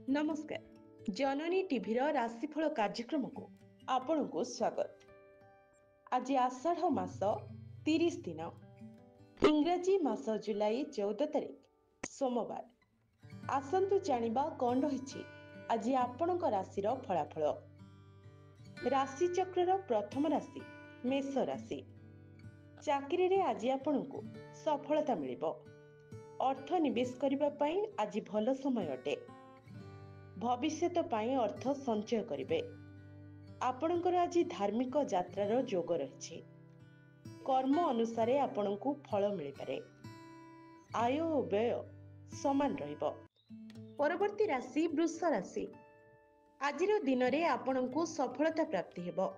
नमस्कार जननी टीवी राशिफल कार्यक्रम को आपण को स्वागत। आज आषाढ़ मास 30 दिन इंग्राजी मास जुलाई 14 तारीख सोमवार। आसंतु जानिबा कौन रही आज आपण राशि फलाफल। राशि चक्र प्रथम राशि मेष राशि। चाकरी रे आज आपण को सफलता मिलिबो। अर्थ निवेश करिबा पई आज भल समय अटे। भविष्यत पाई अर्थ संचय करिवे। आपणकर आज धार्मिक यात्रार जोग रही। कर्म अनुसार आपणकु फल मिल पारे। आय और व्यय समान रहिबो। परवर्ती राशि वृष राशि। आजिर दिन रे आपणकु सफलता प्राप्ति हेबो।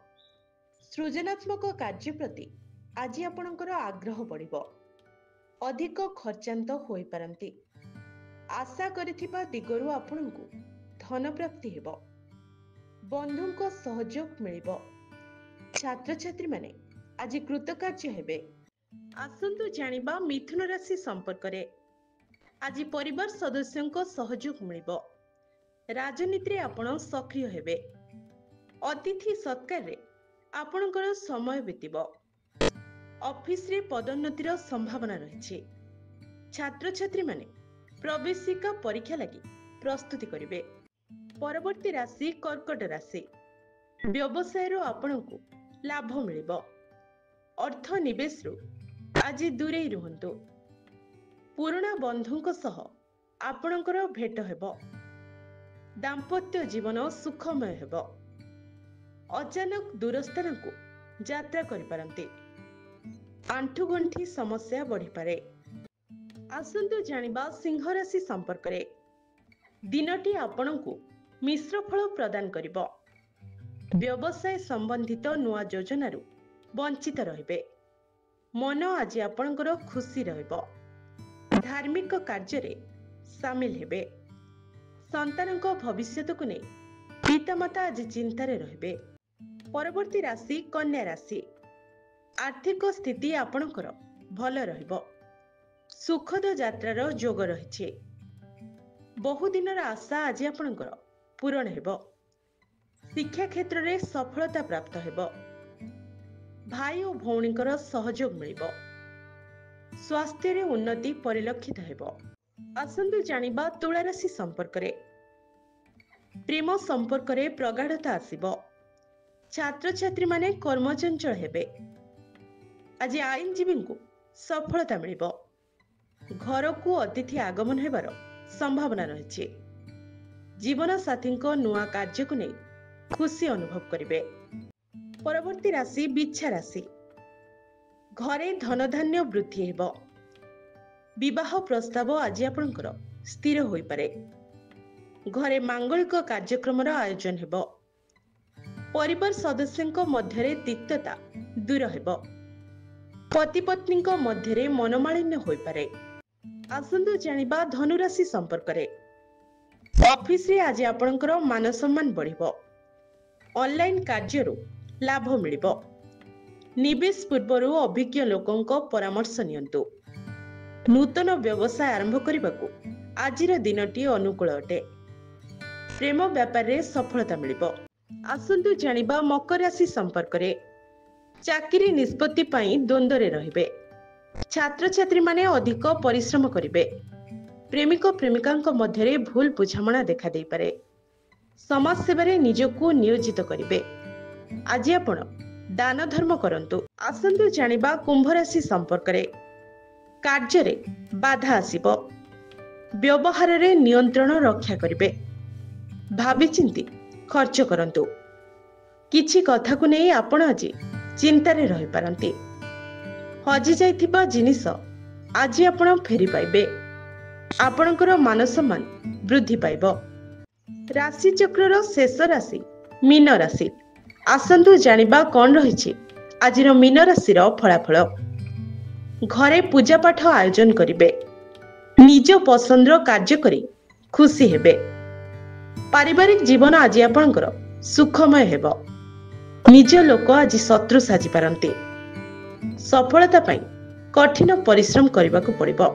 सृजनात्मक कार्य प्रति आज आपणकर आग्रह बढ़िबो। अधिक खर्चांत होई पारंती। आशा करिथिबा दिगरु आपणकु धन प्राप्ति हेबो। बंधुंको सहयोग मिलिबो। छात्र छात्री माने आज कृतकार्य हेबे। आसंतु जानिबा मिथुन राशि संपर्क रे। आज परिवार सदस्यंको सहयोग मिलिबो। राजनीति रे आपण सक्रिय हेबे। अतिथि सत्कार रे आपणकर समय बीतिबो। ऑफिस रे पदोन्नतिर संभावना रहिछि। छात्र छात्री माने प्रवेशिका परीक्षा लागि प्रस्तुति करिवे। परवर्ती राशि कर्कट राशि। व्यवसाय रो आपणकु लाभ मिलिबो। अर्थ निवेश रो आज दूरे रुहंतु। पुराना बंधुंको सह आपणकर भेट हेबो। दाम्पत्य जीवन सुखमय हेबो। अचानक दूरस्थान को यात्रा करि पारंती। आंठुगंठी समस्या बढ़ी पारे। आसंतु जानिबा सिंह राशि संपर्क रे। दिनटी आपणकु मिश्र फल प्रदान करिबो। व्यवसाय संबंधित नुआ योजनारू वंचित रहिबे। मन आज आपणकर खुशी रहिबो। धार्मिक कार्य रे शामिल हेबे। संतानक भविष्यत को नै पितामाता आज चिंतारे रहिबे। परवर्ती राशि कन्या राशि। आर्थिक स्थिति आपणकर भल रहिबो। सुखद यात्रार जोग रहिछि। बहुदिनर आशा आज आपणकर पूरण हेबो। शिक्षा क्षेत्र रे सफलता प्राप्त हेबो। भाई और भौणीकर सहयोग मिलिबो। स्वास्थ्य रे उन्नति परिलक्षित हेबो। आसंतु जानिबा तुला राशि संपर्क रे। प्रेम संपर्क रे प्रगाढ़ता आसिबो। छात्र छात्री माने कर्मचंचल हेबे। आज आईनजीवी को सफलता मिलिबो। घर को अतिथि आगमन हेबार संभावना रही। जीवन साथी नुआ कार्य को नहीं खुशी अनुभव करिवे। परवर्ती राशि बिच्छा राशि। घरे धन धान्य वृद्धि हेबो। विवाह प्रस्ताव आज आपणकर स्थिर होई पारे। घरे मांगलिक कार्यक्रम आयोजन हेबो। परिवार सदस्यंक मध्यरे तिक्तता दूर हेबो। पति पत्नी मध्यरे मनोमालिन्य होई पारे। आसंतु जानिबा धनुराशि संपर्क रे। ऑफिस रे आज आपणकर मान सम्मान बढ़िबो। ऑनलाइन कार्य लाभ मिलिबो। निवेश पूर्वरु अभिज्ञ लोकंको परामर्श नियंतु। नूतन व्यवसाय आरंभ करबाकू आजिर दिनटी अनुकूल अटे। प्रेम व्यापार रे सफलता मिलिबो। आसंतु जानिबा मकर राशि संपर्क रे। चाकरी निष्पत्ति पई द्वंद्व रे रहिबे। छात्र छात्री माने अधिक परिश्रम करिवे। प्रेमिक प्रेमिकांक मध्यरे भूल बुझामणा देखा देई पारे। समाज सेवारे निजको नियोजित करिवे। आज आपण दान धर्म करंतु। आसंतु जानिबा कुंभ राशि संपर्क रे। कार्य रे बाधा आसीबो। व्यवहार रे नियंत्रण रक्षा करिवे। भाबी चिंती खर्च करंतु। किछि कथा को नै आपण आज चिंतारे रहि पारंती। हजि जाइथिबा जिनिस आज आपण फेरी पाइबे। आपणकर मान सम्मान वृद्धि पाइबो। राशि चक्रर शेष राशि मीन राशि। आसंतु जानिबा कौन रही आजिर मीन राशिर फलाफल। घरे पूजा पाठ आयोजन करिवे। निज पसंदर कार्य करी खुशी हेबे। पारिवारिक जीवन आज आपणकर सुखमय हेबो। निज लोक आज शत्रु साजी पारंती। सफलता पाई कठिन परिश्रम करबाकू पड़िबो।